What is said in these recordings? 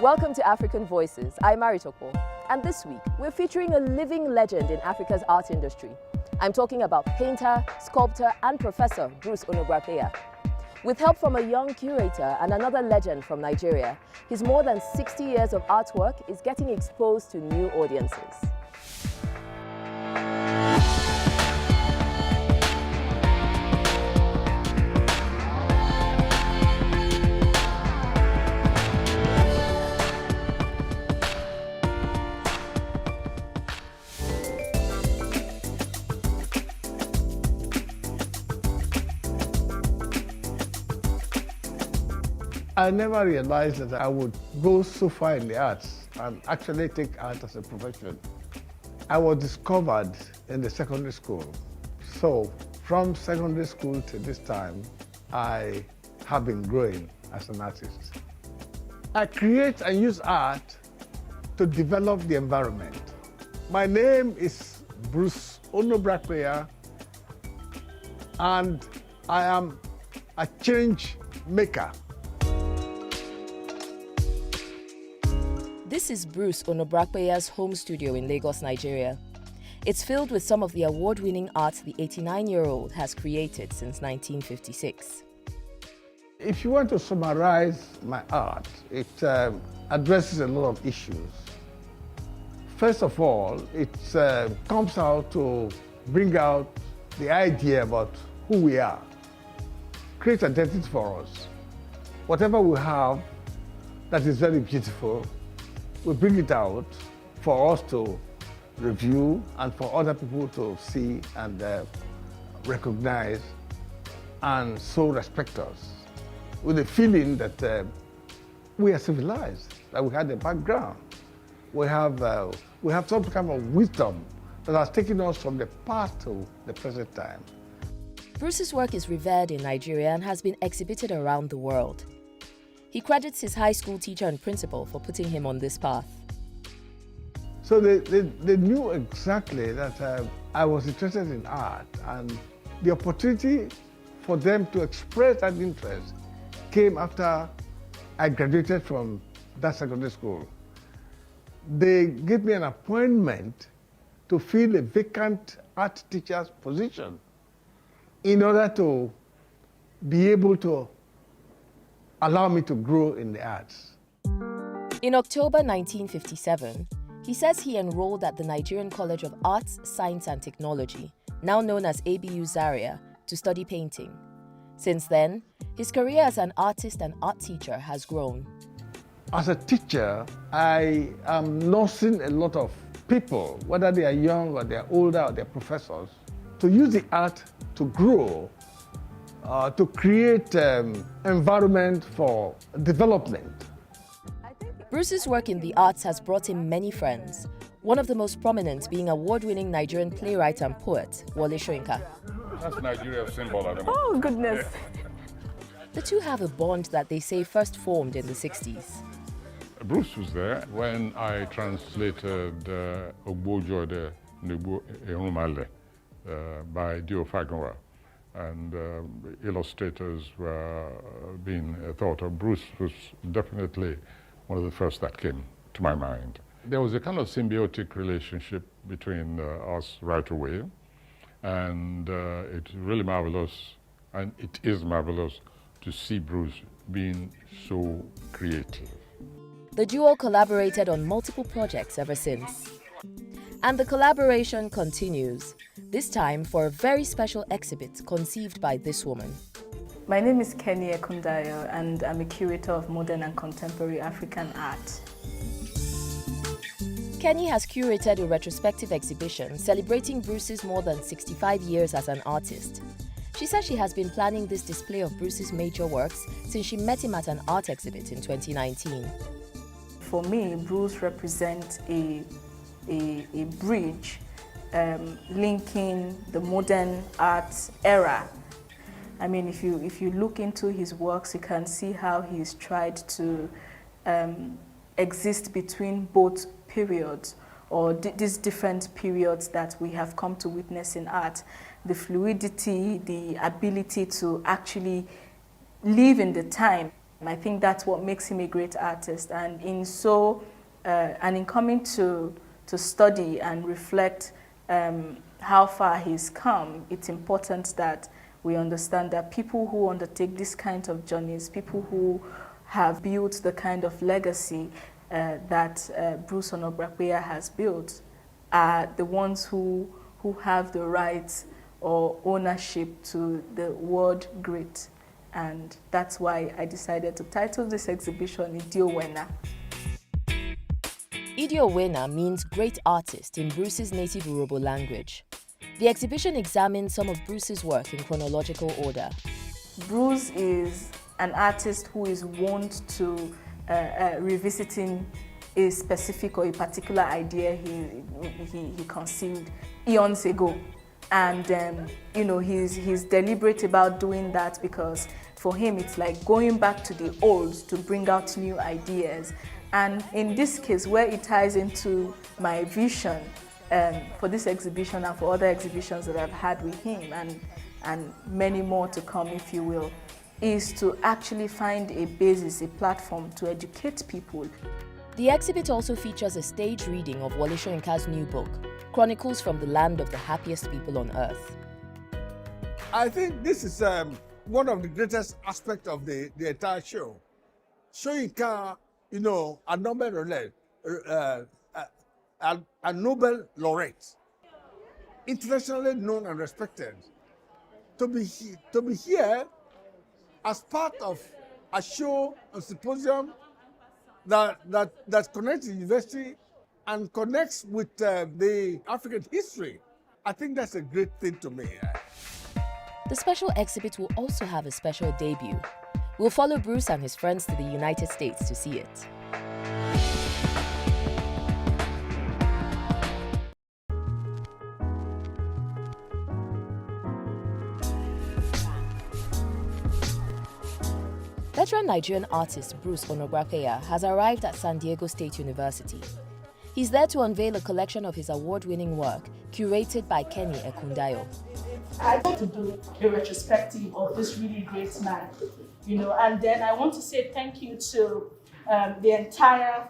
Welcome to African Voices. I'm Maritoko, and this week we're featuring a living legend in Africa's art industry. I'm talking about painter, sculptor, and professor Bruce Onobrakpeya. With help from a young curator and another legend from Nigeria, his more than 60 years of artwork is getting exposed to new audiences. I never realized that I would go so far in the arts and actually take art as a profession. I was discovered in the secondary school. So from secondary school to this time, I have been growing as an artist. I create and use art to develop the environment. My name is Bruce Onobrakpeya, and I am a change maker. This is Bruce Onobrakpeya's home studio in Lagos, Nigeria. It's filled with some of the award-winning art the 89-year-old has created since 1956. If you want to summarize my art, it addresses a lot of issues. First of all, it comes out to bring out the idea about who we are, create identity for us. Whatever we have that is very beautiful, we bring it out for us to review and for other people to see and recognize and so respect us, with the feeling that we are civilized, that we had a background. We have some kind of wisdom that has taken us from the past to the present time. Bruce's work is revered in Nigeria and has been exhibited around the world. He credits his high school teacher and principal for putting him on this path. So they knew exactly that I was interested in art, and the opportunity for them to express that interest came after I graduated from that secondary school. They gave me an appointment to fill a vacant art teacher's position in order to be able to allow me to grow in the arts. In October 1957, he says he enrolled at the Nigerian College of Arts, Science and Technology, now known as ABU Zaria, to study painting. Since then, his career as an artist and art teacher has grown. As a teacher, I am nursing a lot of people, whether they are young or they are older or they are professors, to use the art to grow, to create environment for development. Bruce's work in the arts has brought him many friends, one of the most prominent being award-winning Nigerian playwright and poet, Wole Soyinka. That's Nigeria's symbol at the moment. Oh, goodness. The two have a bond that they say first formed in the 60s. Bruce was there when I translated Ogbojo de Nubu Erumale by Dio Fagunwa, and illustrators were being thought of. Bruce was definitely one of the first that came to my mind. There was a kind of symbiotic relationship between us right away, and it's really marvelous, and it is marvelous to see Bruce being so creative. The duo collaborated on multiple projects ever since. And the collaboration continues, this time for a very special exhibit conceived by this woman. My name is Kenny Ekundayo, and I'm a curator of modern and contemporary African art. Kenny has curated a retrospective exhibition celebrating Bruce's more than 65 years as an artist. She says she has been planning this display of Bruce's major works since she met him at an art exhibit in 2019. For me, Bruce represents a bridge linking the modern art era. I mean, if you look into his works, you can see how he's tried to exist between both periods, or these different periods that we have come to witness in art. The fluidity, the ability to actually live in the time. I think that's what makes him a great artist. And in coming to study and reflect how far he's come, it's important that we understand that people who undertake this kind of journeys, people who have built the kind of legacy that Bruce Onobrakpeya has built, are the ones who have the rights or ownership to the word great. And that's why I decided to title this exhibition Idiowena. Idiowena means great artist in Bruce's native Urhobo language. The exhibition examines some of Bruce's work in chronological order. Bruce is an artist who is wont to revisiting a specific or a particular idea he conceived eons ago. And he's deliberate about doing that because for him it's like going back to the old to bring out new ideas. And in this case, where it ties into my vision for this exhibition and for other exhibitions that I've had with him and many more to come, if you will, is to actually find a basis, a platform to educate people. The exhibit also features a stage reading of Wole Soyinka's new book, Chronicles from the Land of the Happiest People on Earth. I think this is one of the greatest aspects of the entire show. Soyinka, a Nobel laureate, internationally known and respected, to be here as part of a show, a symposium that connects the university and connects with the African history. I think that's a great thing to me. The special exhibit will also have a special debut. We'll follow Bruce and his friends to the United States to see it. Veteran Nigerian artist Bruce Onobrakpeya has arrived at San Diego State University. He's there to unveil a collection of his award-winning work, curated by Kenny Ekundayo. I want to do a retrospective of this really great man, and then I want to say thank you to the entire,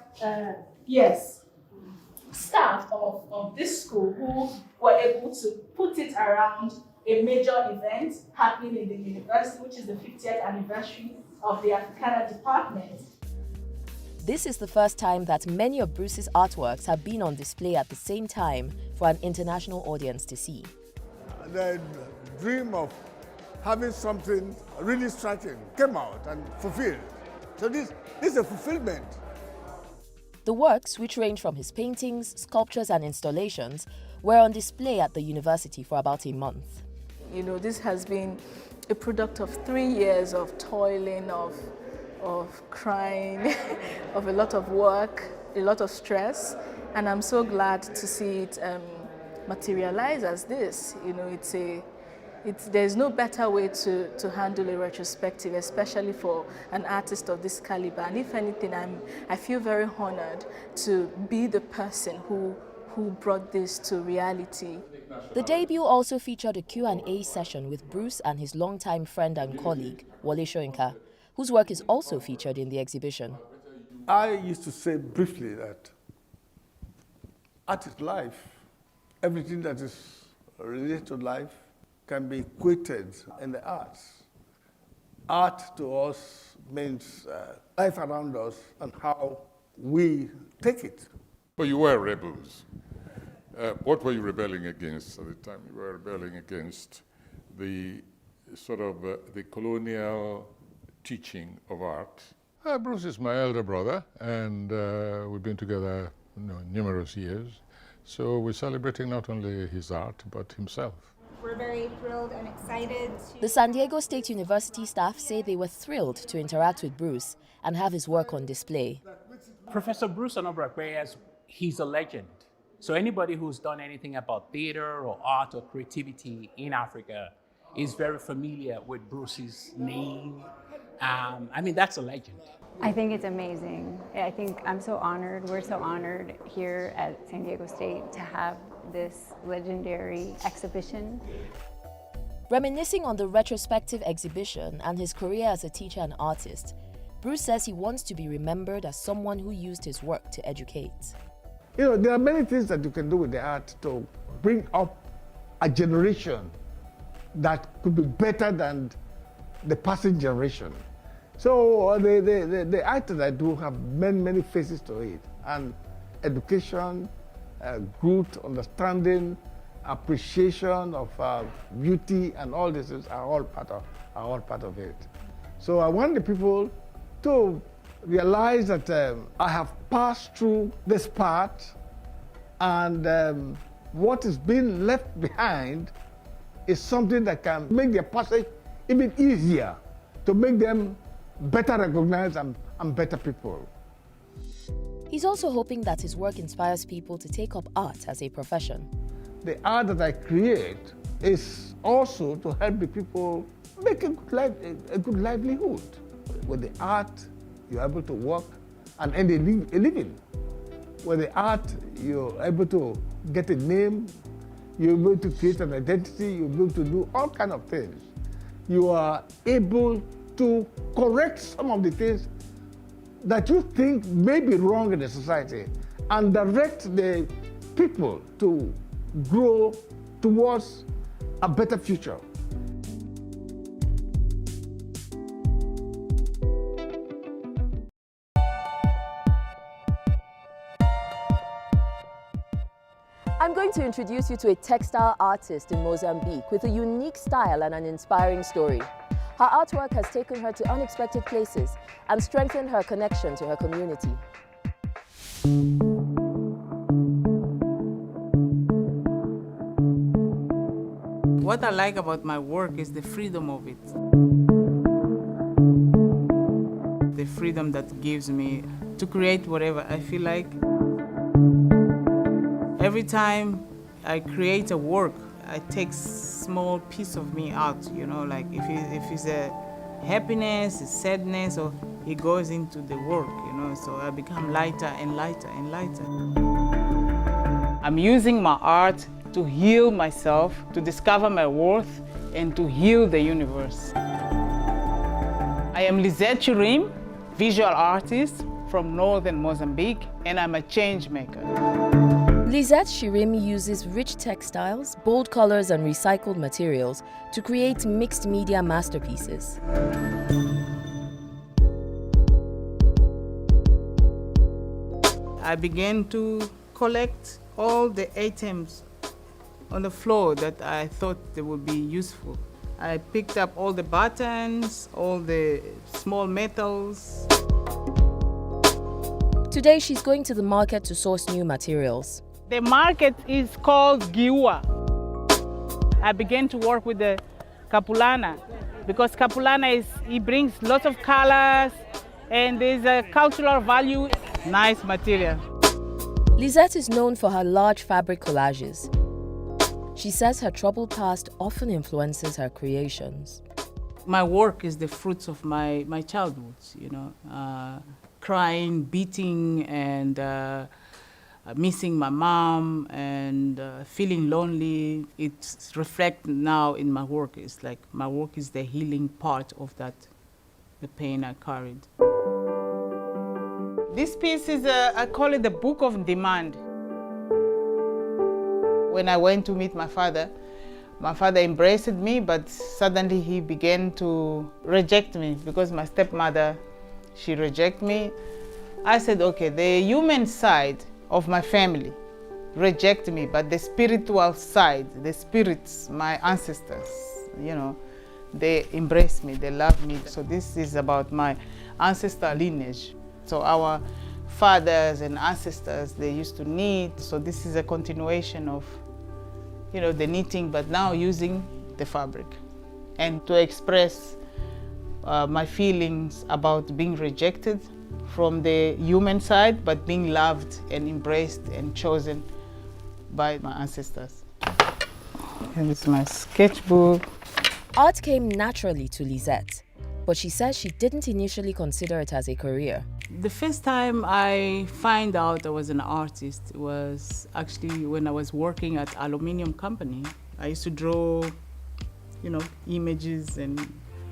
staff of this school who were able to put it around a major event happening in the university, which is the 50th anniversary of the Africana department. This is the first time that many of Bruce's artworks have been on display at the same time for an international audience to see. The dream of having something really striking came out and fulfilled. So this is a fulfillment. The works, which range from his paintings, sculptures and installations, were on display at the university for about a month. This has been a product of 3 years of toiling, of crying, of a lot of work, a lot of stress, and I'm so glad to see it materialize as this. There's no better way to handle a retrospective, especially for an artist of this caliber. And if anything, I feel very honored to be the person who brought this to reality. The debut also featured a Q&A session with Bruce and his longtime friend and colleague, Wole Soyinka, whose work is also featured in the exhibition. I used to say briefly that art is life. Everything that is related to life can be equated in the arts. Art to us means life around us and how we take it. But you were rebels. What were you rebelling against at the time? You were rebelling against the sort of the colonial teaching of art. Bruce is my elder brother, and we've been together numerous years. So we're celebrating not only his art, but himself. We're very thrilled and excited. The San Diego State University staff say they were thrilled to interact with Bruce and have his work on display. Professor Bruce Onobrakpeya, he's a legend. So anybody who's done anything about theater or art or creativity in Africa is very familiar with Bruce's name. That's a legend. I think it's amazing. I think I'm so honored. We're so honored here at San Diego State to have this legendary exhibition. Reminiscing on the retrospective exhibition and his career as a teacher and artist, Bruce says he wants to be remembered as someone who used his work to educate. You know, there are many things that you can do with the art to bring up a generation that could be better than the passing generation. So the art that I do have many faces to it, and education, growth, understanding, appreciation of beauty, and all these things are all part of it. So I want the people to realize that I have passed through this part, and what is being left behind is something that can make their passage even easier, to make them better recognized and better people. He's also hoping that his work inspires people to take up art as a profession. The art that I create is also to help the people make a good livelihood. With the art, you're able to work and earn a living. With the art, you're able to get a name, you're able to create an identity, you're able to do all kinds of things. You are able to correct some of the things that you think may be wrong in the society and direct the people to grow towards a better future. I'm going to introduce you to a textile artist in Mozambique with a unique style and an inspiring story. Her artwork has taken her to unexpected places and strengthened her connection to her community. What I like about my work is the freedom of it. The freedom that gives me to create whatever I feel like. Every time I create a work, I take small piece of me out, you know, like if it's a happiness, a sadness, or it goes into the work, you know, so I become lighter and lighter and lighter. I'm using my art to heal myself, to discover my worth, and to heal the universe. I am Lisette Chirim, visual artist from northern Mozambique, and I'm a change maker. Lisette Chirim uses rich textiles, bold colors, and recycled materials to create mixed media masterpieces. I began to collect all the items on the floor that I thought they would be useful. I picked up all the buttons, all the small metals. Today, she's going to the market to source new materials. The market is called Giua. I began to work with the Capulana because Capulana it brings lots of colors and there's a cultural value. Nice material. Lisette is known for her large fabric collages. She says her troubled past often influences her creations. My work is the fruits of my childhood, you know, crying, beating, and missing my mom, and feeling lonely. It's reflected now in my work. It's like my work is the healing part of that, the pain I carried. This piece is, I call it the Book of Demand. When I went to meet my father embraced me, but suddenly he began to reject me because my stepmother, she rejected me. I said, okay, the human side of my family reject me, but the spiritual side, the spirits, my ancestors, you know, they embrace me, they love me. So this is about my ancestral lineage. So our fathers and ancestors, they used to knit. So this is a continuation of, you know, the knitting, but now using the fabric. And to express my feelings about being rejected from the human side, but being loved and embraced and chosen by my ancestors. And this is my sketchbook. Art came naturally to Lisette, but she says she didn't initially consider it as a career. The first time I found out I was an artist was actually when I was working at aluminium company. I used to draw, you know, images and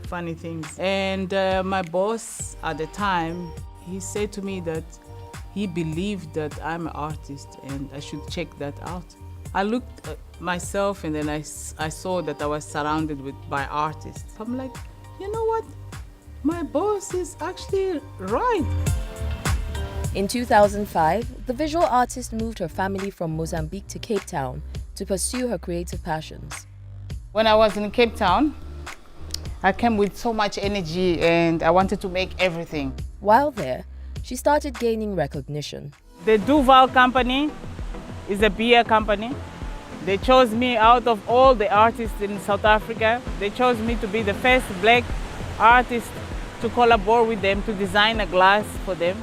funny things. And my boss at the time, he said to me that he believed that I'm an artist and I should check that out. I looked at myself and then I saw that I was surrounded by artists. I'm like, you know what? My boss is actually right. In 2005, the visual artist moved her family from Mozambique to Cape Town to pursue her creative passions. When I was in Cape Town, I came with so much energy and I wanted to make everything. While there, she started gaining recognition. The Duval company is a beer company. They chose me out of all the artists in South Africa. They chose me to be the first black artist to collaborate with them to design a glass for them.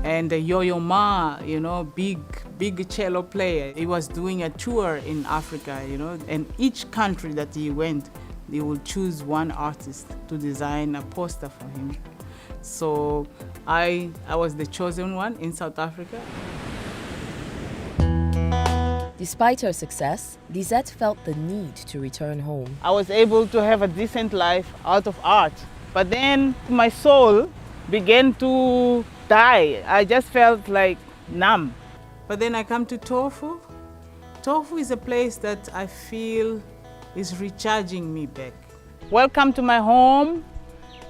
And Yo-Yo Ma, you know, big cello player. He was doing a tour in Africa, you know, and each country that he went, they will choose one artist to design a poster for him. So I was the chosen one in South Africa. Despite her success, Lisette felt the need to return home. I was able to have a decent life out of art, but then my soul began to die. I just felt like numb. But then I come to Tofu. Tofu is a place that I feel is recharging me back. Welcome to my home,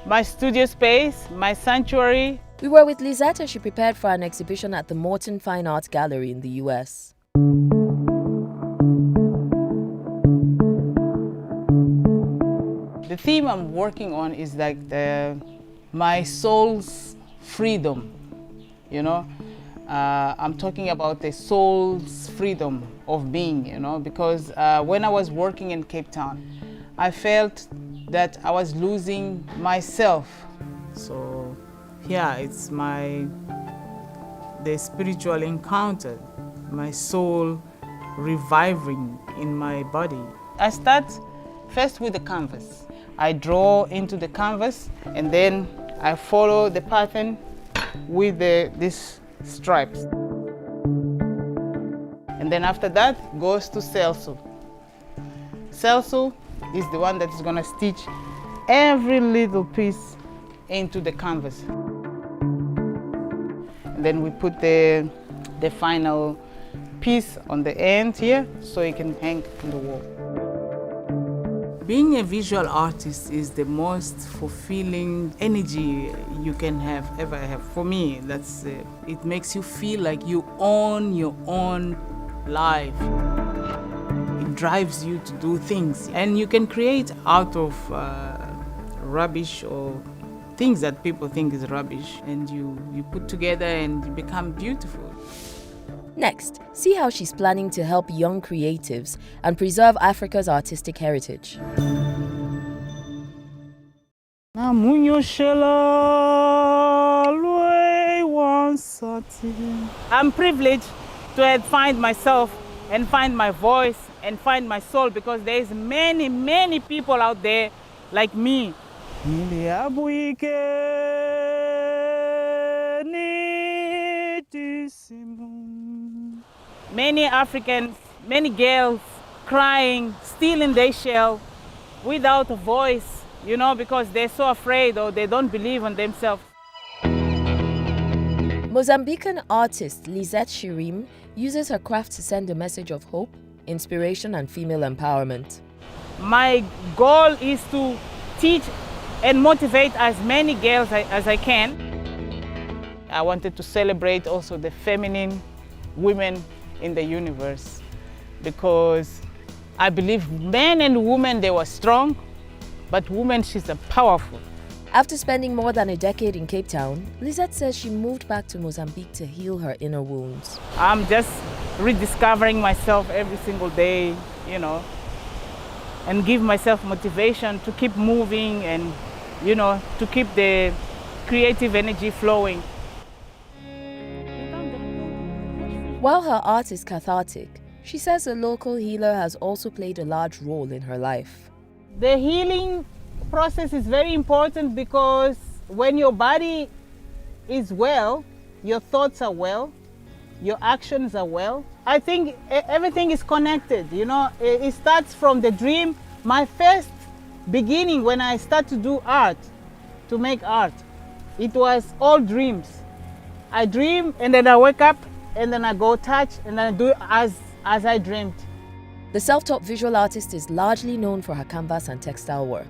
my studio space, my sanctuary. We were with Lisette as she prepared for an exhibition at the Morton Fine Arts Gallery in the US. The theme I'm working on is like my soul's freedom, you know. I'm talking about the soul's freedom of being, you know, because when I was working in Cape Town, I felt that I was losing myself. So yeah, it's the spiritual encounter, my soul reviving in my body. I start first with the canvas. I draw into the canvas and then I follow the pattern with these stripes. And then after that goes to Celso. Celso is the one that is going to stitch every little piece into the canvas. And then we put the final piece on the end here so it can hang on the wall. Being a visual artist is the most fulfilling energy you can ever have. For me, that's it makes you feel like you own your own life. It drives you to do things, and you can create out of rubbish or things that people think is rubbish, and you put together and you become beautiful. Next, see how she's planning to help young creatives and preserve Africa's artistic heritage. I'm privileged to find myself and find my voice and find my soul, because there's many people out there like me. Many Africans, many girls crying, still in their shell, without a voice, you know, because they're so afraid or they don't believe in themselves. Mozambican artist Lisette Shirim uses her craft to send a message of hope, inspiration, and female empowerment. My goal is to teach and motivate as many girls as I can. I wanted to celebrate also the feminine women in the universe, because I believe men and women, they were strong, but women, she's a powerful. After spending more than a decade in Cape Town, Lisette says she moved back to Mozambique to heal her inner wounds. I'm just rediscovering myself every single day, you know, and give myself motivation to keep moving and, you know, to keep the creative energy flowing. While her art is cathartic, she says a local healer has also played a large role in her life. The healing process is very important, because when your body is well, your thoughts are well, your actions are well. I think everything is connected, you know. It starts from the dream. My first beginning when I start to do art, to make art, it was all dreams. I dream and then I wake up and then I go touch and then I do as I dreamed. The self-taught visual artist is largely known for her canvas and textile work,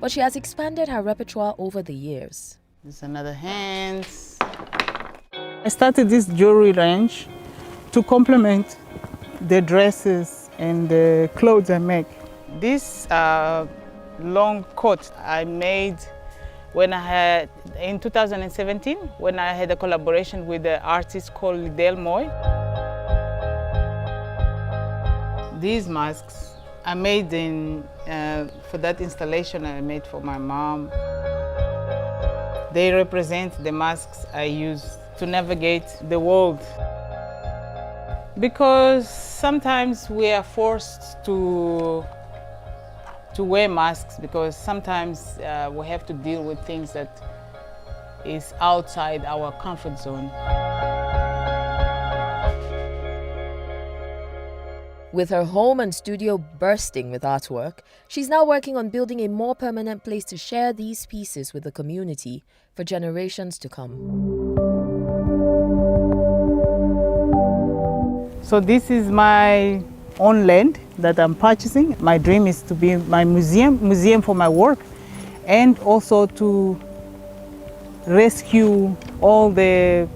but she has expanded her repertoire over the years. There's another hand. I started this jewelry range to complement the dresses and the clothes I make. This long coat I made when I had, in 2017, when I had a collaboration with an artist called Del Moy. These masks I made for that installation I made for my mom. They represent the masks I use to navigate the world. Because sometimes we are forced to wear masks because sometimes we have to deal with things that is outside our comfort zone. With her home and studio bursting with artwork, she's now working on building a more permanent place to share these pieces with the community for generations to come. So this is my own land that I'm purchasing. My dream is to be my museum for my work, and also to rescue all the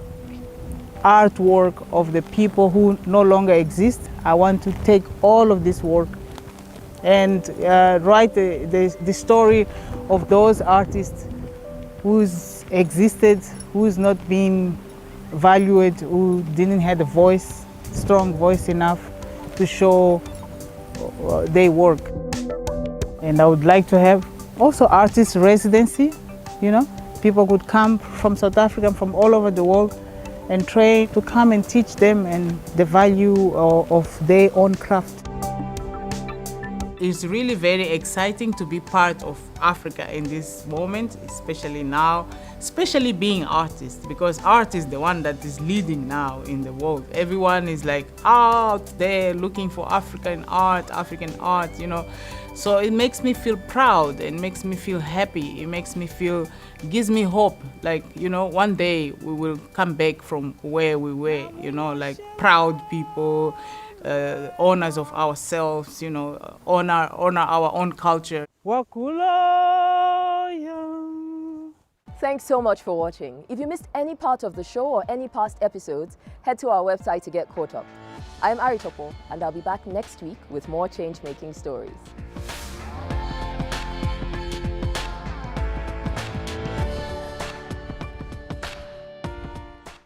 artwork of the people who no longer exist. I want to take all of this work and write the story of those artists who's existed, who's not been valued, who didn't have a voice, strong voice enough to show their work. And I would like to have also artist residency, you know. People could come from South Africa, from all over the world, and try to come and teach them and the value of their own craft. It's really very exciting to be part of Africa in this moment, especially now, especially being artist, because art is the one that is leading now in the world. Everyone is like out there looking for African art, you know. So it makes me feel proud, it makes me feel happy, it makes me feel, gives me hope. Like, you know, one day we will come back from where we were, you know, like proud people, owners of ourselves, you know, honor our own culture. Thanks so much for watching. If you missed any part of the show or any past episodes, head to our website to get caught up. I'm Ari Topo, and I'll be back next week with more change-making stories.